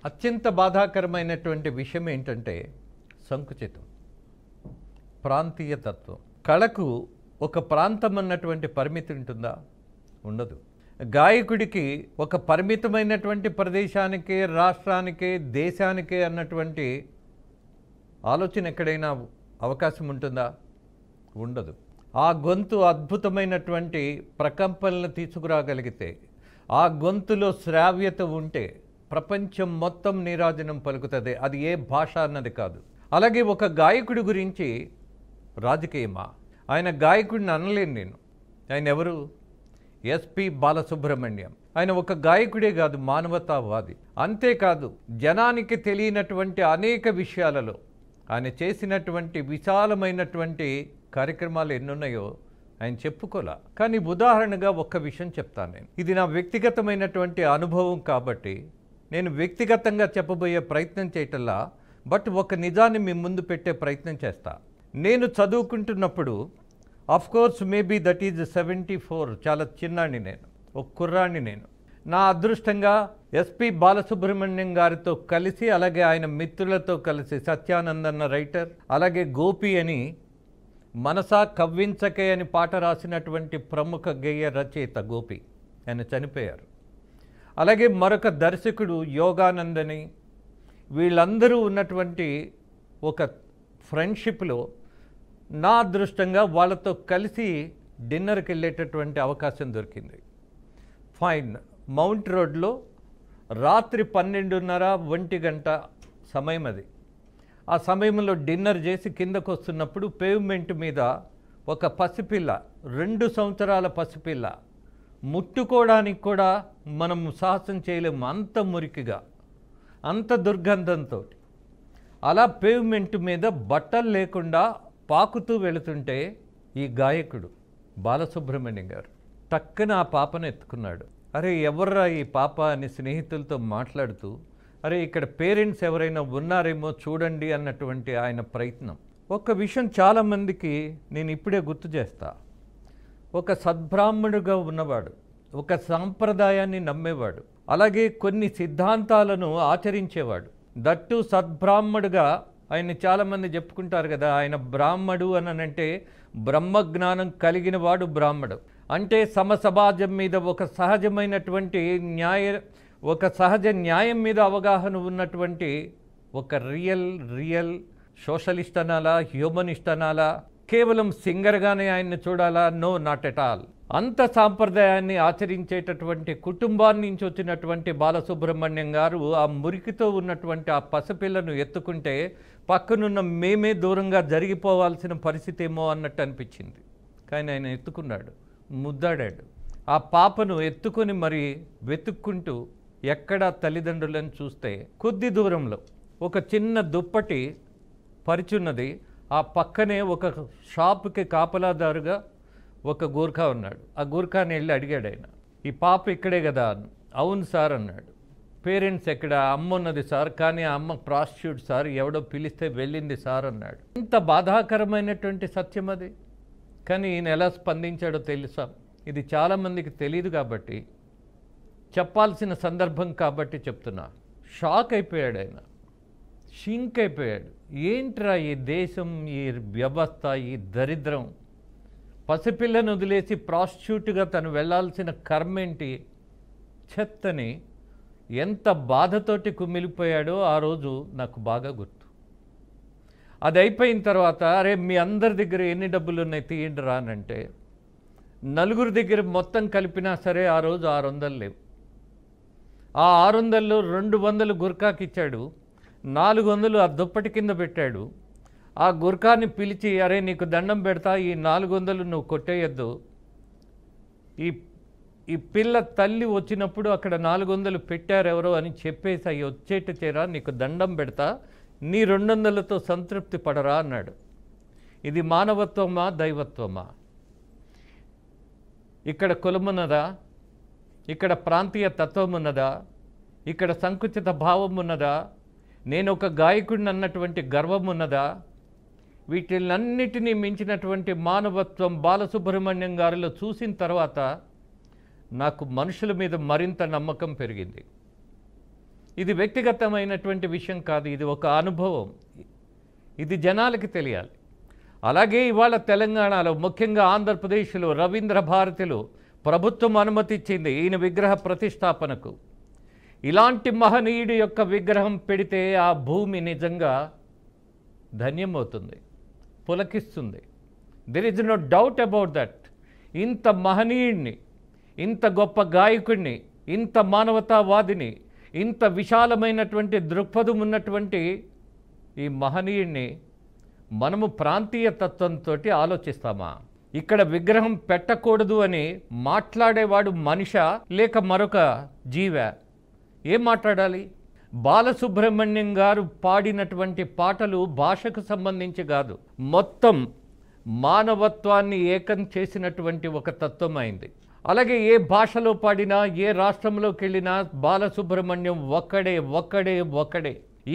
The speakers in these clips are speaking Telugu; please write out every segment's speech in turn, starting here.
అత్యంత బాధాకరమైనటువంటి విషయం ఏంటంటే సంకుచితం, ప్రాంతీయ తత్వం. కళకు ఒక ప్రాంతం అన్నటువంటి పరిమితి ఉంటుందా? ఉండదు. గాయకుడికి ఒక పరిమితమైనటువంటి ప్రదేశానికే, రాష్ట్రానికే, దేశానికే అన్నటువంటి ఆలోచన ఎక్కడైనా అవకాశం ఉంటుందా? ఉండదు. ఆ గొంతు అద్భుతమైనటువంటి ప్రకంపనలు తీసుకురాగలిగితే, ఆ గొంతులో శ్రావ్యత ఉంటే ప్రపంచం మొత్తం నీరాజనం పలుకుతుంది. అది ఏ భాష అన్నది కాదు. అలాగే ఒక గాయకుడి గురించి రాజకీయమా? ఆయన గాయకుడిని అనలేను నేను. ఆయన ఎవరు? ఎస్పి బాలసుబ్రహ్మణ్యం. ఆయన ఒక గాయకుడే కాదు, మానవతావాది. అంతేకాదు, జనానికి తెలియనటువంటి అనేక విషయాలలో ఆయన చేసినటువంటి విశాలమైనటువంటి కార్యక్రమాలు ఎన్నున్నాయో ఆయన చెప్పుకోలే. కానీ ఉదాహరణగా ఒక్క విషయం చెప్తాను నేను. ఇది నా వ్యక్తిగతమైనటువంటి అనుభవం కాబట్టి నేను వ్యక్తిగతంగా చెప్పబోయే ప్రయత్నం చేయటల్లా, బట్ ఒక నిజాన్ని మీ ముందు పెట్టే ప్రయత్నం చేస్తా. నేను చదువుకుంటున్నప్పుడు, of course maybe that is 74, చాలా చిన్నాడిని నేను, ఒక కుర్రాడిని నేను. నా అదృష్టంగా ఎస్పి బాలసుబ్రహ్మణ్యం గారితో కలిసి, అలాగే ఆయన మిత్రులతో కలిసి, సత్యానంద్ అన్న రైటర్, అలాగే గోపి అని మనసా కవ్వించకే అని పాట రాసినటువంటి ప్రముఖ గేయ రచయిత గోపి, ఆయన చనిపోయారు. అలాగే మరొక దర్శకుడు యోగానంద్ అని, వీళ్ళందరూ ఉన్నటువంటి ఒక ఫ్రెండ్షిప్లో నా అదృష్టంగా వాళ్ళతో కలిసి డిన్నర్కి వెళ్ళేటటువంటి అవకాశం దొరికింది. ఫైన్, మౌంట్ రోడ్లో రాత్రి 12:30-1 సమయం అది. ఆ సమయంలో డిన్నర్ చేసి కిందకు వస్తున్నప్పుడు పేవ్మెంట్ మీద ఒక పసిపిల్ల, 2 సంవత్సరాల పసిపిల్ల, ముట్టుకోవడానికి కూడా మనం సాహసం చేయలేము, అంత మురికిగా, అంత దుర్గంధంతో. అలా పేవ్మెంట్ మీద బట్టలు లేకుండా పాకుతూ వెళుతుంటే ఈ గాయకుడు బాలసుబ్రహ్మణ్యం గారు టక్కున ఆ పాపను ఎత్తుకున్నాడు. అరే ఎవర్రా ఈ పాప అని స్నేహితులతో మాట్లాడుతూ, అరే ఇక్కడ పేరెంట్స్ ఎవరైనా ఉన్నారేమో చూడండి అన్నటువంటి ఆయన ప్రయత్నం. ఒక విషయం చాలామందికి నేను ఇప్పుడే గుర్తు చేస్తా. ఒక సద్బ్రాహ్మణుడుగా ఉన్నవాడు, ఒక సాంప్రదాయాన్ని నమ్మేవాడు, అలాగే కొన్ని సిద్ధాంతాలను ఆచరించేవాడు, దట్టు సద్బ్రాహ్మణుడుగా ఆయన చాలామంది చెప్పుకుంటారు కదా, ఆయన బ్రాహ్మడు అని అంటే బ్రహ్మజ్ఞానం కలిగిన వాడు బ్రాహ్మడు అంటే సమసమాజం మీద ఒక సహజమైనటువంటి ఒక సహజ న్యాయం మీద అవగాహన ఉన్నటువంటి ఒక రియల్ సోషలిస్ట్ అనాలా, హ్యూమనిస్ట్ అనాలా, కేవలం సింగర్గానే ఆయన్ని చూడాలా? No, not at all. అంత సాంప్రదాయాన్ని ఆచరించేటటువంటి కుటుంబాన్ని నుంచి వచ్చినటువంటి బాలసుబ్రహ్మణ్యం గారు ఆ మురికితో ఉన్నటువంటి ఆ పసిపిల్లను ఎత్తుకుంటే పక్కనున్న మేమే దూరంగా జరిగిపోవాల్సిన పరిస్థితి ఏమో అన్నట్టు అనిపించింది. కానీ ఆయన ఎత్తుకున్నాడు, ముద్దాడాడు. ఆ పాపను ఎత్తుకొని మరి వెతుక్కుంటూ ఎక్కడా తల్లిదండ్రులను చూస్తే కొద్ది దూరంలో ఒక చిన్న దుప్పటి పరిచున్నది. ఆ పక్కనే ఒక షాపుకి కాపలాదారుగా ఒక గూర్ఖా ఉన్నాడు. ఆ గూర్ఖాని వెళ్ళి అడిగాడు ఆయన, ఈ పాప ఇక్కడే కదా? అవును సార్ అన్నాడు. పేరెంట్స్ ఎక్కడ? అమ్మ ఉన్నది సార్, కానీ ఆ అమ్మ ప్రాస్టిట్యూట్ సార్, ఎవడో పిలిస్తే వెళ్ళింది సార్ అన్నాడు. ఎంత బాధాకరమైనటువంటి సత్యం అది. కానీ ఈయన ఎలా స్పందించాడో తెలుసా? ఇది చాలామందికి తెలియదు కాబట్టి, చెప్పాల్సిన సందర్భం కాబట్టి చెప్తున్నా. షాక్ అయిపోయాడు ఆయన, షింక్ అయిపోయాడు. ఏంట్రా ఈ దేశం, ఈ వ్యవస్థ, ఈ దరిద్రం, పసిపిల్లను వదిలేసి ప్రాస్టిట్యూట్గా తను వెళ్లాల్సిన కర్మేంటి, చెత్తని ఎంత బాధతోటి కుమిలిపోయాడో ఆ రోజు నాకు బాగా గుర్తు. అది అయిపోయిన తర్వాత, అరే మీ అందరి దగ్గర ఎన్ని డబ్బులు ఉన్నాయి తీయండి రా అనంటే, నలుగురు దగ్గర మొత్తం కలిపినా సరే ఆ రోజు 600 లేవు. ఆ 600లో 200 గుర్ఖాకి ఇచ్చాడు, 400 ఆ దుప్పటి కింద పెట్టాడు. ఆ గుర్ఖాని పిలిచి, అరే నీకు దండం పెడతా, ఈ 400 నువ్వు కొట్టేయద్దు, ఈ పిల్ల తల్లి వచ్చినప్పుడు అక్కడ 400 పెట్టారెవరో అని చెప్పేసి అవి వచ్చేట చేరా, నీకు దండం పెడతా, నీ 200లతో సంతృప్తి పడరా అన్నాడు. ఇది మానవత్వమా, దైవత్వమా? ఇక్కడ కులమున్నదా? ఇక్కడ ప్రాంతీయ తత్వం ఉన్నదా? ఇక్కడ సంకుచిత భావం ఉన్నదా? నేను ఒక గాయకుడిని అన్నటువంటి గర్వం ఉన్నదా? వీటిలన్నిటినీ మించినటువంటి మానవత్వం బాలసుబ్రహ్మణ్యం గారిలో చూసిన తర్వాత నాకు మనుషుల మీద మరింత నమ్మకం పెరిగింది. ఇది వ్యక్తిగతమైనటువంటి విషయం కాదు, ఇది ఒక అనుభవం, ఇది జనాలకి తెలియాలి. అలాగే ఇవాళ తెలంగాణలో ముఖ్యంగా ఆంధ్రప్రదేశ్లో రవీంద్ర భారతిలో ప్రభుత్వం అనుమతిచ్చింది ఈయన విగ్రహ ప్రతిష్టాపనకు. ఇలాంటి మహనీయుడి యొక్క విగ్రహం పెడితే ఆ భూమి నిజంగా ధన్యమవుతుంది, పులకిస్తుంది. There is no doubt about that. ఇంత మహనీయుడిని, ఇంత గొప్ప గాయకుడిని, ఇంత మానవతావాదిని, ఇంత విశాలమైనటువంటి దృక్పథం ఉన్నటువంటి ఈ మహనీయుడిని మనము ప్రాంతీయ తత్వంతో ఆలోచిస్తామా? ఇక్కడ విగ్రహం పెట్టకూడదు అని మాట్లాడేవాడు మనిషా లేక మరొక జీవా? ఏం మాట్లాడాలి? బాలసుబ్రహ్మణ్యం గారు పాడినటువంటి పాటలు భాషకు సంబంధించి కాదు, మొత్తం మానవత్వాన్ని ఏకం చేసినటువంటి ఒక తత్వం అయింది. అలాగే ఏ భాషలో పాడినా, ఏ రాష్ట్రంలోకి వెళ్ళినా బాలసుబ్రహ్మణ్యం ఒక్కడే,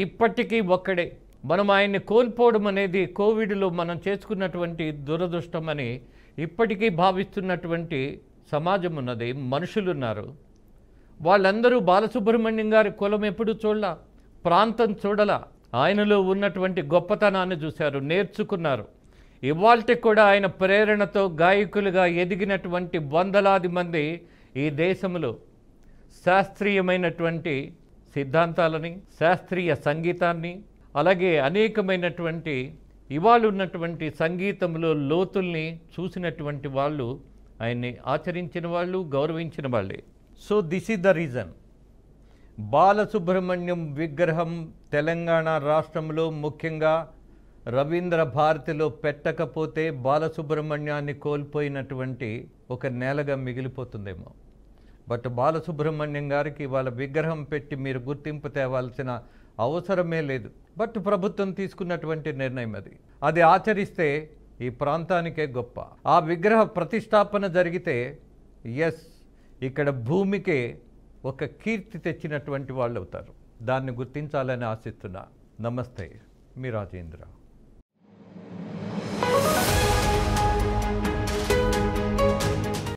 ఇప్పటికీ ఒక్కడే. మనం ఆయన్ని కోల్పోవడం అనేది కోవిడ్లో మనం చేసుకున్నటువంటి దురదృష్టం అని ఇప్పటికీ భావిస్తున్నటువంటి సమాజం ఉన్నది, మనుషులున్నారు. వాళ్ళందరూ బాలసుబ్రహ్మణ్యం గారి కులం ఎప్పుడు చూడలా, ప్రాంతం చూడలా, ఆయనలో ఉన్నటువంటి గొప్పతనాన్ని చూశారు, నేర్చుకున్నారు. ఇవాల్టి కూడా ఆయన ప్రేరణతో గాయకులుగా ఎదిగినటువంటి వందలాది మంది ఈ దేశంలో శాస్త్రీయమైనటువంటి సిద్ధాంతాలని, శాస్త్రీయ సంగీతాన్ని, అలాగే అనేకమైనటువంటి ఇవాళ ఉన్నటువంటి సంగీతంలో లోతుల్ని చూసినటువంటి వాళ్ళు ఆయన్ని ఆచరించిన వాళ్ళు, గౌరవించిన వాళ్ళే. So this is the reason. Balasubrahmanyam విగ్రహం తెలంగాణ రాష్ట్రంలో ముఖ్యంగా రవీంద్ర భారతిలో పెట్టకపోతే బాలసుబ్రహ్మణ్యాన్ని కోల్పోయినటువంటి ఒక నేలగా మిగిలిపోతుందేమో. బట్ బాలసుబ్రహ్మణ్యం గారికి వాళ్ళ విగ్రహం పెట్టి మీరు గుర్తింపు తేవాల్సిన అవసరమే లేదు. బట్ ప్రభుత్వం తీసుకున్నటువంటి నిర్ణయం అది ఆచరిస్తే ఈ ప్రాంతానికే గొప్ప. ఆ విగ్రహ ప్రతిష్టాపన జరిగితే ఎస్, ఇక్కడ భూమికే ఒక కీర్తి తెచ్చినటువంటి వాళ్ళు అవుతారు. దాన్ని గుర్తించాలని ఆశిస్తున్నా. నమస్తే, మీ రాజేంద్ర.